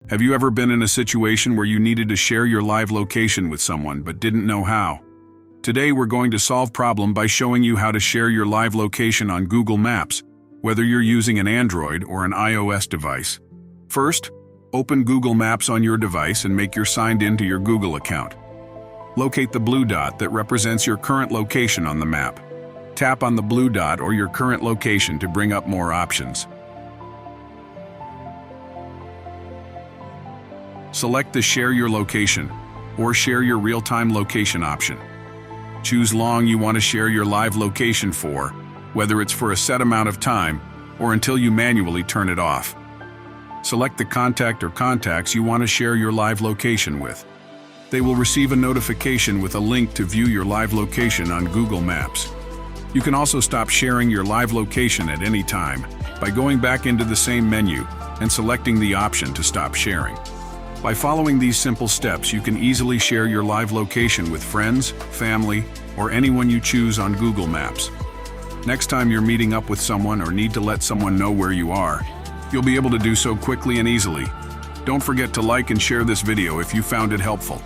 Have you ever been in a situation where you needed to share your live location with someone but didn't know how? Today we're going to solve the problem by showing you how to share your live location on Google Maps, whether you're using an Android or an iOS device. First, open Google Maps on your device and make your signed in to your Google account. Locate the blue dot that represents your current location on the map. Tap on the blue dot or your current location to bring up more options. Select the Share Your Location or Share Your Real-Time Location option. Choose long you want to share your live location for, whether it's for a set amount of time or until you manually turn it off. Select the contact or contacts you want to share your live location with. They will receive a notification with a link to view your live location on Google Maps. You can also stop sharing your live location at any time by going back into the same menu and selecting the option to stop sharing. By following these simple steps, you can easily share your live location with friends, family, or anyone you choose on Google Maps. Next time you're meeting up with someone or need to let someone know where you are, you'll be able to do so quickly and easily. Don't forget to like and share this video if you found it helpful.